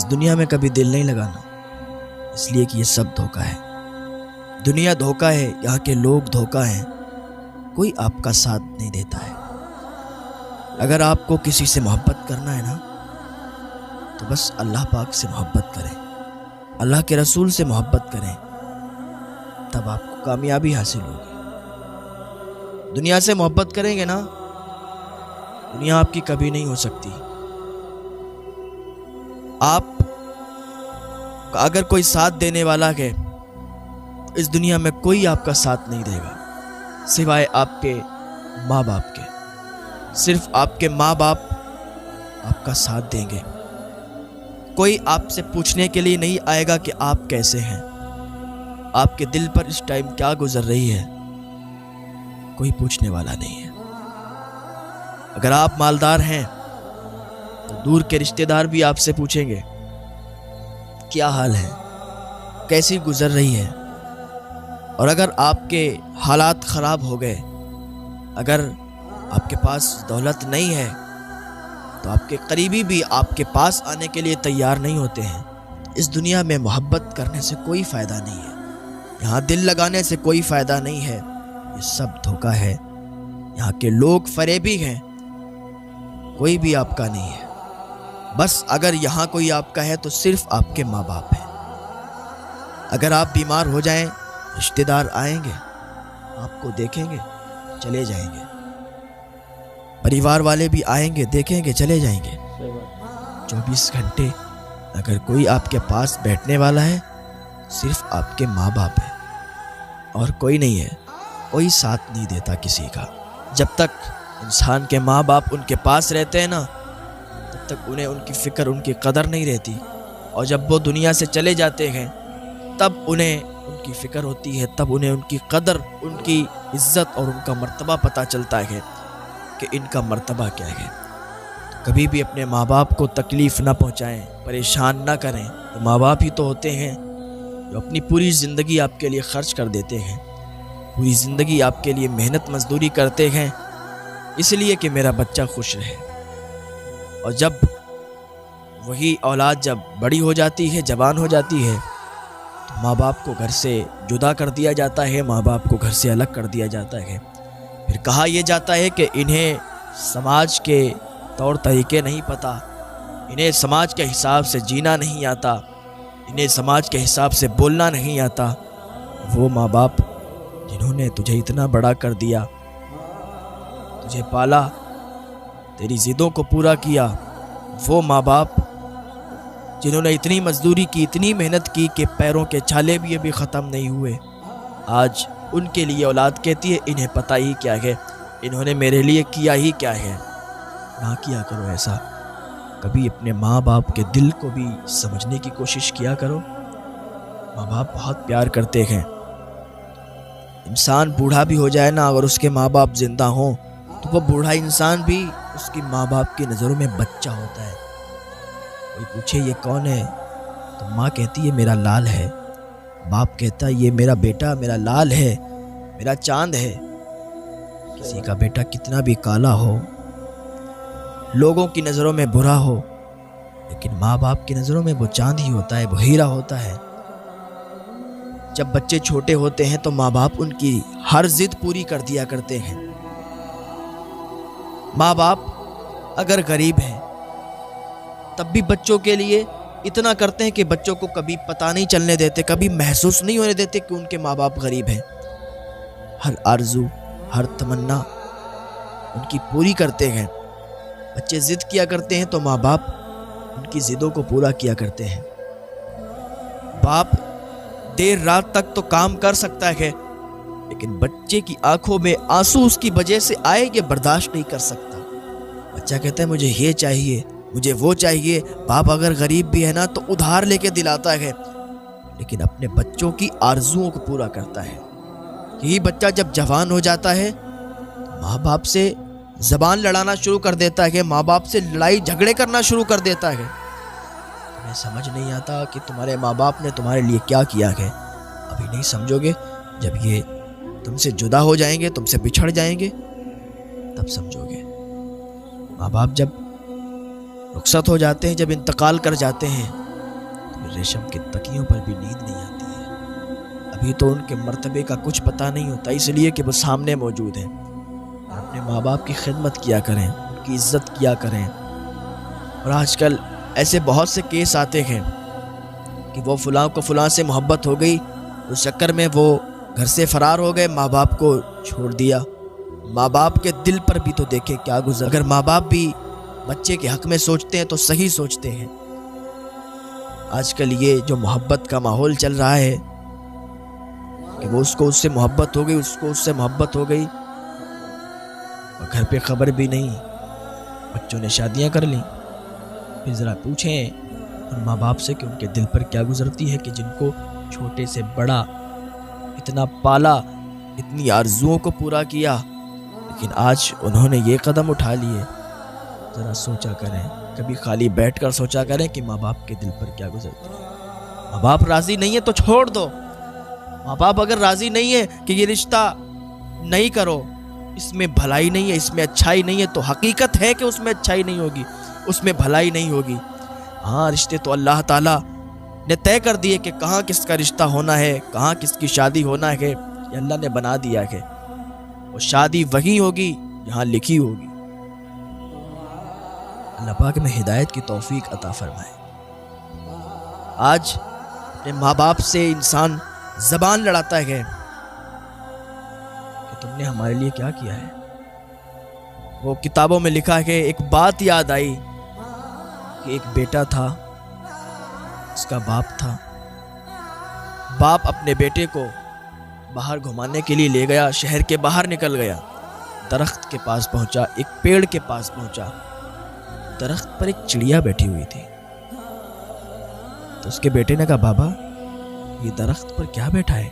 اس دنیا میں کبھی دل نہیں لگانا، اس لیے کہ یہ سب دھوکہ ہے۔ دنیا دھوکہ ہے، یہاں کے لوگ دھوکہ ہیں، کوئی آپ کا ساتھ نہیں دیتا ہے۔ اگر آپ کو کسی سے محبت کرنا ہے نا تو بس اللہ پاک سے محبت کریں، اللہ کے رسول سے محبت کریں، تب آپ کو کامیابی حاصل ہوگی۔ دنیا سے محبت کریں گے نا، دنیا آپ کی کبھی نہیں ہو سکتی۔ آپ کا اگر کوئی ساتھ دینے والا ہے، اس دنیا میں کوئی آپ کا ساتھ نہیں دے گا سوائے آپ کے ماں باپ کے۔ صرف آپ کے ماں باپ آپ کا ساتھ دیں گے۔ کوئی آپ سے پوچھنے کے لیے نہیں آئے گا کہ آپ کیسے ہیں، آپ کے دل پر اس ٹائم کیا گزر رہی ہے، کوئی پوچھنے والا نہیں ہے۔ اگر آپ مالدار ہیں تو دور کے رشتہ دار بھی آپ سے پوچھیں گے کیا حال ہے، کیسی گزر رہی ہے۔ اور اگر آپ کے حالات خراب ہو گئے، اگر آپ کے پاس دولت نہیں ہے تو آپ کے قریبی بھی آپ کے پاس آنے کے لیے تیار نہیں ہوتے ہیں۔ اس دنیا میں محبت کرنے سے کوئی فائدہ نہیں ہے، یہاں دل لگانے سے کوئی فائدہ نہیں ہے، یہ سب دھوکہ ہے۔ یہاں کے لوگ فریبی ہیں، کوئی بھی آپ کا نہیں ہے۔ بس اگر یہاں کوئی آپ کا ہے تو صرف آپ کے ماں باپ ہیں۔ اگر آپ بیمار ہو جائیں، رشتہ دار آئیں گے، آپ کو دیکھیں گے، چلے جائیں گے۔ پریوار والے بھی آئیں گے، دیکھیں گے، چلے جائیں گے۔ 24 گھنٹے اگر کوئی آپ کے پاس بیٹھنے والا ہے، صرف آپ کے ماں باپ ہیں اور کوئی نہیں ہے۔ کوئی ساتھ نہیں دیتا کسی کا۔ جب تک انسان کے ماں باپ ان کے پاس رہتے ہیں نا، تب تک انہیں ان کی فکر، ان کی قدر نہیں رہتی، اور جب وہ دنیا سے چلے جاتے ہیں تب انہیں ان کی فکر ہوتی ہے، تب انہیں ان کی قدر، ان کی عزت اور ان کا مرتبہ پتہ چلتا ہے کہ ان کا مرتبہ کیا ہے۔ کبھی بھی اپنے ماں باپ کو تکلیف نہ پہنچائیں، پریشان نہ کریں۔ تو ماں باپ ہی تو ہوتے ہیں جو اپنی پوری زندگی آپ کے لیے خرچ کر دیتے ہیں، پوری زندگی آپ کے لیے محنت مزدوری کرتے ہیں، اس لیے کہ میرا بچہ خوش رہے۔ اور جب وہی اولاد جب بڑی ہو جاتی ہے، جوان ہو جاتی ہے، تو ماں باپ کو گھر سے جدا کر دیا جاتا ہے، ماں باپ کو گھر سے الگ کر دیا جاتا ہے۔ پھر کہا یہ جاتا ہے کہ انہیں سماج کے طور طریقے نہیں پتہ، انہیں سماج کے حساب سے جینا نہیں آتا، انہیں سماج کے حساب سے بولنا نہیں آتا۔ وہ ماں باپ جنہوں نے تجھے اتنا بڑا کر دیا، تجھے پالا، تیری ضدوں کو پورا کیا، وہ ماں باپ جنہوں نے اتنی مزدوری کی، اتنی محنت کی کہ پیروں کے چھالے بھی ابھی ختم نہیں ہوئے، آج ان کے لیے اولاد کہتی ہے انہیں پتہ ہی کیا ہے، انہوں نے میرے لیے کیا ہی کیا ہے۔ نہ کیا کرو ایسا، کبھی اپنے ماں باپ کے دل کو بھی سمجھنے کی کوشش کیا کرو۔ ماں باپ بہت پیار کرتے ہیں۔ انسان بوڑھا بھی ہو جائے نا، اگر اس کے ماں باپ زندہ ہوں تو وہ بوڑھا انسان بھی اس کی ماں باپ کی نظروں میں بچہ ہوتا ہے۔ کوئی پوچھے یہ کون ہے تو ماں کہتی ہے میرا لال ہے، باپ کہتا ہے یہ میرا بیٹا، میرا لال ہے، میرا چاند ہے۔ کسی کا بیٹا کتنا بھی کالا ہو، لوگوں کی نظروں میں برا ہو، لیکن ماں باپ کی نظروں میں وہ چاند ہی ہوتا ہے، وہ ہیرا ہوتا ہے۔ جب بچے چھوٹے ہوتے ہیں تو ماں باپ ان کی ہر ضد پوری کر دیا کرتے ہیں۔ ماں باپ اگر غریب ہیں تب بھی بچوں کے لیے اتنا کرتے ہیں کہ بچوں کو کبھی پتہ نہیں چلنے دیتے، کبھی محسوس نہیں ہونے دیتے کہ ان کے ماں باپ غریب ہیں۔ ہر آرزو، ہر تمنا ان کی پوری کرتے ہیں۔ بچے ضد کیا کرتے ہیں تو ماں باپ ان کی ضدوں کو پورا کیا کرتے ہیں۔ باپ دیر رات تک تو کام کر سکتا ہے، لیکن بچے کی آنکھوں میں آنسو اس کی وجہ سے آئے یہ برداشت نہیں کر سکتا۔ بچہ کہتا ہے مجھے یہ چاہیے، مجھے وہ چاہیے۔ باپ اگر غریب بھی ہے نا تو ادھار لے کے دلاتا ہے، لیکن اپنے بچوں کی آرزوؤں کو پورا کرتا ہے۔ یہی بچہ جب جوان ہو جاتا ہے تو ماں باپ سے زبان لڑانا شروع کر دیتا ہے، ماں باپ سے لڑائی جھگڑے کرنا شروع کر دیتا ہے۔ تمہیں سمجھ نہیں آتا کہ تمہارے ماں باپ نے تمہارے لیے کیا کیا ہے؟ ابھی نہیں سمجھو گے، جب یہ تم سے جدا ہو جائیں گے، تم سے بچھڑ جائیں گے، تب سمجھو گے۔ ماں باپ جب رخصت ہو جاتے ہیں، جب انتقال کر جاتے ہیں ریشم کے تکیوں پر بھی نیند نہیں آتی ہے۔ ابھی تو ان کے مرتبے کا کچھ پتہ نہیں ہوتا، اس لیے کہ وہ سامنے موجود ہیں۔ اپنے ماں باپ کی خدمت کیا کریں، ان کی عزت کیا کریں۔ اور آج کل ایسے بہت سے کیس آتے ہیں کہ وہ فلاں کو فلاں سے محبت ہو گئی، اس چکر میں وہ گھر سے فرار ہو گئے، ماں باپ کو چھوڑ دیا۔ ماں باپ کے دل پر بھی تو دیکھے کیا گزر۔ اگر ماں باپ بھی بچے کے حق میں سوچتے ہیں تو صحیح سوچتے ہیں۔ آج کل یہ جو محبت کا ماحول چل رہا ہے کہ وہ اس کو اس سے محبت ہو گئی، اس کو اس سے محبت ہو گئی، اور گھر پہ خبر بھی نہیں، بچوں نے شادیاں کر لیں۔ پھر ذرا پوچھیں ان ماں باپ سے کہ ان کے دل پر کیا گزرتی ہے کہ جن کو چھوٹے سے بڑا اتنا پالا، اتنی آرزوؤں کو پورا کیا، لیکن آج انہوں نے یہ قدم اٹھا لیے۔ ذرا سوچا کریں، کبھی خالی بیٹھ کر سوچا کریں کہ ماں باپ کے دل پر کیا گزرتی ہے۔ ماں باپ راضی نہیں ہے تو چھوڑ دو۔ ماں باپ اگر راضی نہیں ہے کہ یہ رشتہ نہیں کرو، اس میں بھلائی نہیں ہے، اس میں اچھائی نہیں ہے، تو حقیقت ہے کہ اس میں اچھائی نہیں ہوگی، اس میں بھلائی نہیں ہوگی۔ ہاں، رشتے تو اللہ تعالیٰ نے طے کر دیے کہ کہاں کس کا رشتہ ہونا ہے، کہاں کس کی شادی ہونا ہے، یہ اللہ نے بنا دیا ہے۔ وہ شادی وہی ہوگی جہاں لکھی ہوگی۔ اللہ پاک میں ہدایت کی توفیق عطا فرمائے۔ آج اپنے ماں باپ سے انسان زبان لڑاتا ہے کہ تم نے ہمارے لیے کیا کیا ہے۔ وہ کتابوں میں لکھا ہے کہ ایک بات یاد آئی کہ ایک بیٹا تھا، اس کا باپ تھا۔ باپ اپنے بیٹے کو باہر گھمانے کے لیے لے گیا، شہر کے باہر نکل گیا، درخت کے پاس پہنچا، ایک پیڑ کے پاس پہنچا۔ درخت پر ایک چڑیا بیٹھی ہوئی تھی۔ تو اس کے بیٹے نے کہا، بابا یہ درخت پر کیا بیٹھا ہے؟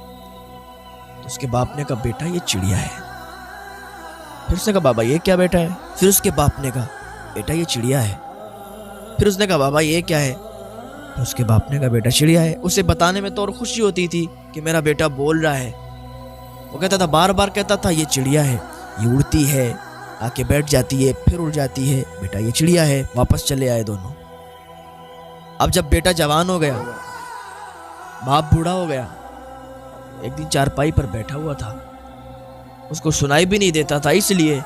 تو اس کے باپ نے کہا، بیٹا یہ چڑیا ہے۔ پھر اس نے کہا، بابا یہ کیا بیٹا ہے؟ پھر اس کے باپ نے کہا، بیٹا یہ چڑیا ہے۔ پھر اس نے کہا، بابا یہ کیا ہے؟ پھر اس کے باپ نے کہا، بیٹا چڑیا ہے۔ اسے بتانے میں تو اور خوشی ہوتی تھی کہ میرا بیٹا بول رہا ہے۔ وہ کہتا تھا، بار بار کہتا تھا، یہ چڑیا ہے، یہ اڑتی ہے، آ کے بیٹھ جاتی ہے، پھر اڑ جاتی ہے، بیٹا یہ چڑیا ہے۔ واپس چلے آئے دونوں۔ اب جب بیٹا جوان ہو گیا، باپ بوڑھا ہو گیا، ایک دن چارپائی پر بیٹھا ہوا تھا، اس کو سنائی بھی نہیں دیتا تھا، اس لیے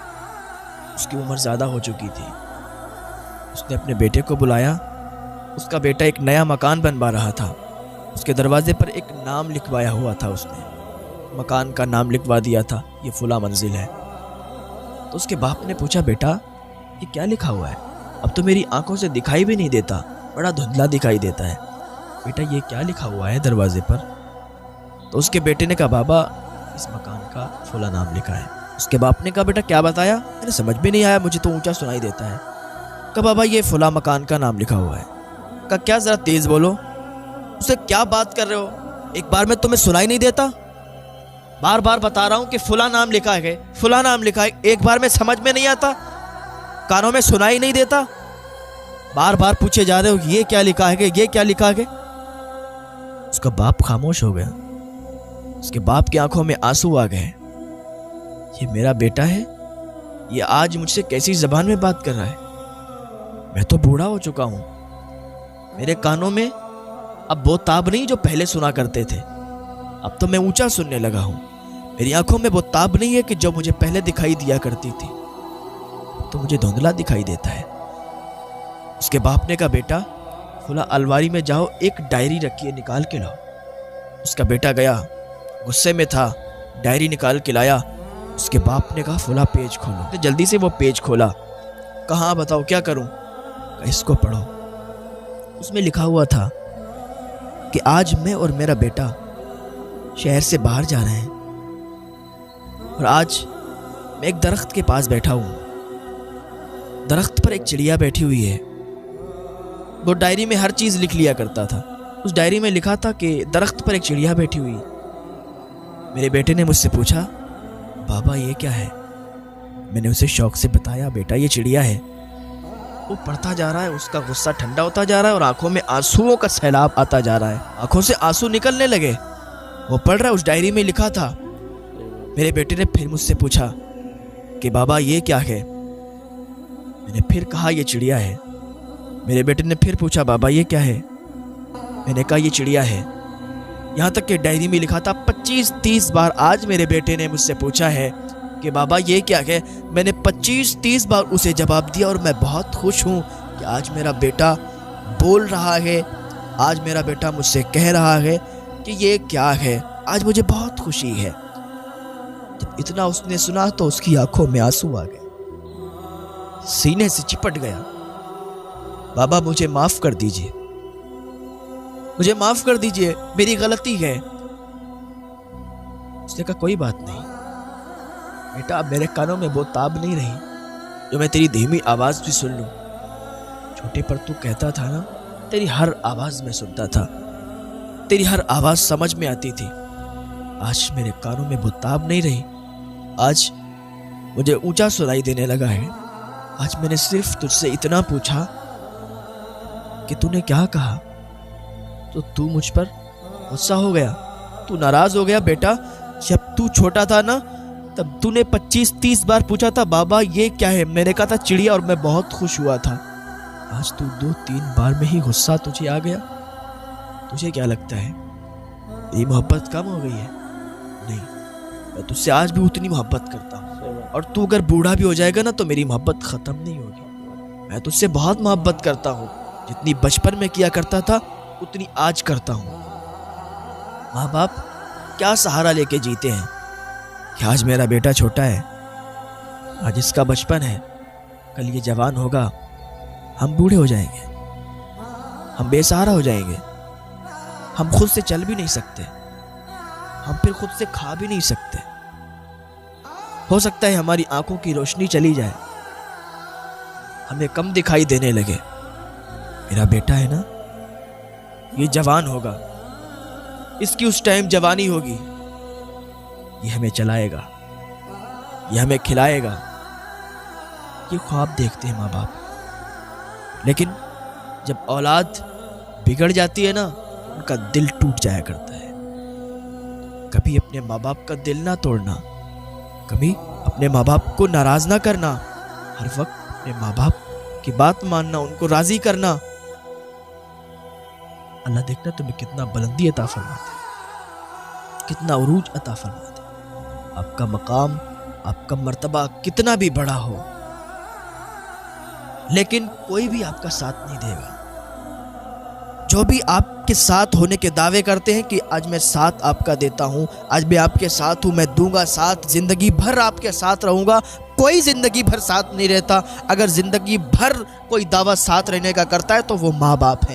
اس کی عمر زیادہ ہو چکی تھی۔ اس نے اپنے بیٹے کو بلایا۔ اس کا بیٹا ایک نیا مکان بنوا رہا تھا، اس کے دروازے پر ایک نام لکھوایا ہوا تھا، اس نے مکان کا نام لکھوا دیا تھا، یہ فلاں منزل ہے۔ تو اس کے باپ نے پوچھا، بیٹا یہ کیا لکھا ہوا ہے؟ اب تو میری آنکھوں سے دکھائی بھی نہیں دیتا، بڑا دھندلا دکھائی دیتا ہے، بیٹا یہ کیا لکھا ہوا ہے دروازے پر؟ تو اس کے بیٹے نے کہا، بابا اس مکان کا فلاں نام لکھا ہے۔ اس کے باپ نے کہا، بیٹا کیا بتایا؟ میں نے سمجھ بھی نہیں آیا، مجھے تو اونچا سنائی دیتا ہے۔ کہا، بابا یہ فلاں مکان کا نام لکھا ہوا ہے۔ کہا، کیا ذرا تیز بولو، اسے کیا بات کر رہے ہو؟ ایک بار میں تمہیں سنائی نہیں دیتا؟ بار بار بتا رہا ہوں کہ فلاں نام لکھا ہے، فلاں نام لکھا ہے، ایک بار میں سمجھ میں نہیں آتا؟ کانوں میں سنائی نہیں دیتا؟ بار بار پوچھے جا رہے ہو یہ کیا لکھا ہے، یہ کیا لکھا ہے؟ اس کا باپ خاموش ہو گیا۔ اس کے باپ کی آنکھوں میں آنسو آ گئے۔ یہ میرا بیٹا ہے، یہ آج مجھ سے کیسی زبان میں بات کر رہا ہے؟ میں تو بوڑھا ہو چکا ہوں، میرے کانوں میں اب وہ تاب نہیں جو پہلے سنا کرتے تھے، اب تو میں اونچا سننے لگا ہوں۔ میری آنکھوں میں وہ تاب نہیں ہے کہ جو مجھے پہلے دکھائی دیا کرتی تھی، تو مجھے دھندلا دکھائی دیتا ہے۔ اس کے باپ نے کہا، بیٹا فلاں الماری میں جاؤ، ایک ڈائری رکھی ہے، نکال کے لاؤ۔ اس کا بیٹا گیا، غصے میں تھا، ڈائری نکال کے لایا۔ اس کے باپ نے کہا، فلاں پیج کھولو۔ جلدی سے وہ پیج کھولا۔ کہاں بتاؤ کیا کروں؟ کہا، اس کو پڑھو۔ اس میں لکھا ہوا تھا کہ آج میں اور میرا بیٹا شہر سے باہر جا رہے ہیں، اور آج میں ایک درخت کے پاس بیٹھا ہوں۔ درخت پر ایک چڑیا بیٹھی ہوئی ہے۔ وہ ڈائری میں ہر چیز لکھ لیا کرتا تھا۔ اس ڈائری میں لکھا تھا کہ درخت پر ایک چڑیا بیٹھی ہوئی۔ میرے بیٹے نے مجھ سے پوچھا، بابا یہ کیا ہے؟ میں نے اسے شوق سے بتایا، بیٹا یہ چڑیا ہے۔ وہ پڑھتا جا رہا ہے، اس کا غصہ ٹھنڈا ہوتا جا رہا ہے، اور آنکھوں میں آنسوؤں کا سیلاب آتا جا رہا ہے، آنکھوں سے آنسو نکلنے لگے۔ وہ پڑھ رہا ہے، اس ڈائری میں لکھا تھا۔ میرے بیٹے نے پھر مجھ سے پوچھا کہ بابا یہ کیا ہے؟ میں نے پھر کہا، یہ چڑیا ہے۔ میرے بیٹے نے پھر پوچھا، بابا یہ کیا ہے؟ میں نے کہا یہ چڑیا ہے، یہاں تک کہ ڈائری میں لکھا تھا 25-30 بار آج میرے بیٹے نے مجھ سے پوچھا ہے کہ بابا یہ کیا ہے۔ میں نے 25-30 بار اسے جواب دیا، اور میں بہت خوش ہوں کہ آج میرا بیٹا بول رہا ہے، آج میرا بیٹا مجھ سے کہہ رہا ہے کہ یہ کیا ہے۔ آج مجھے بہت خوشی ہے۔ جب اتنا اس نے سنا تو اس کی آنکھوں میں آنسو آ گئے، سینے سے چپٹ گیا۔ بابا مجھے معاف کر دیجئے، مجھے معاف کر دیجئے، میری غلطی ہے۔ اس نے کہا کوئی بات نہیں بیٹا، اب میرے کانوں میں وہ تاب نہیں رہی جو میں تیری دھیمی آواز بھی سن لوں۔ چھوٹے پر تو کہتا تھا نا، تیری ہر آواز میں سنتا تھا، تیری ہر آواز سمجھ میں آتی تھی۔ آج میرے کانوں میں وہ تاب نہیں رہی، آج مجھے اونچا سنائی دینے لگا ہے۔ آج میں نے صرف تجھ سے اتنا پوچھا کہ تو نے کیا کہا، تو مجھ پر غصہ ہو گیا، تو ناراض ہو گیا۔ بیٹا جب تو چھوٹا تھا نا، تب تو نے 25-30 بار پوچھا تھا بابا یہ کیا ہے، میں نے کہا تھا چڑیا، اور میں بہت خوش ہوا تھا۔ آج تو 2-3 بار میں ہی غصہ تجھے آ گیا۔ تجھے کیا لگتا ہے میری محبت کم ہو گئی ہے؟ نہیں، میں تجھ سے آج بھی اتنی محبت کرتا ہوں، اور تو اگر بوڑھا بھی ہو جائے گا نا تو میری محبت ختم نہیں ہوگی۔ میں تجھ سے بہت محبت کرتا ہوں، جتنی بچپن میں کیا کرتا تھا اتنی آج کرتا ہوں۔ ماں باپ کیا سہارا لے کے جیتے ہیں کہ آج میرا بیٹا چھوٹا ہے، آج اس کا بچپن ہے، کل یہ جوان ہوگا، ہم بوڑھے ہو جائیں گے، ہم بے سہارا ہو جائیں گے، ہم خود سے چل بھی نہیں سکتے، ہم پھر خود سے کھا بھی نہیں سکتے۔ ہو سکتا ہے ہماری آنکھوں کی روشنی چلی جائے، ہمیں کم دکھائی دینے لگے۔ میرا بیٹا ہے نا، یہ جوان ہوگا، اس کی اس ٹائم جوانی ہوگی، یہ ہمیں چلائے گا، یہ ہمیں کھلائے گا۔ یہ خواب دیکھتے ہیں ماں باپ، لیکن جب اولاد بگڑ جاتی ہے نا، ان کا دل ٹوٹ جایا کرتا ہے۔ کبھی اپنے ماں باپ کا دل نہ توڑنا، کبھی اپنے ماں باپ کو ناراض نہ کرنا، ہر وقت اپنے ماں باپ کی بات ماننا، ان کو راضی کرنا۔ اللہ دیکھنا تمہیں کتنا بلندی عطا فرماتے ہیں، کتنا عروج عطا فرماتے ہیں۔ آپ کا مقام، آپ کا مرتبہ کتنا بھی بڑا ہو، لیکن کوئی بھی آپ کا ساتھ نہیں دے گا۔ جو بھی آپ کے ساتھ ہونے کے دعوے کرتے ہیں کہ آج میں ساتھ آپ کا دیتا ہوں، آج میں آپ کے ساتھ ہوں، میں دوں گا ساتھ، زندگی بھر آپ کے ساتھ رہوں گا، کوئی زندگی بھر ساتھ نہیں رہتا۔ اگر زندگی بھر کوئی دعویٰ ساتھ رہنے کا کرتا ہے تو وہ ماں باپ ہیں۔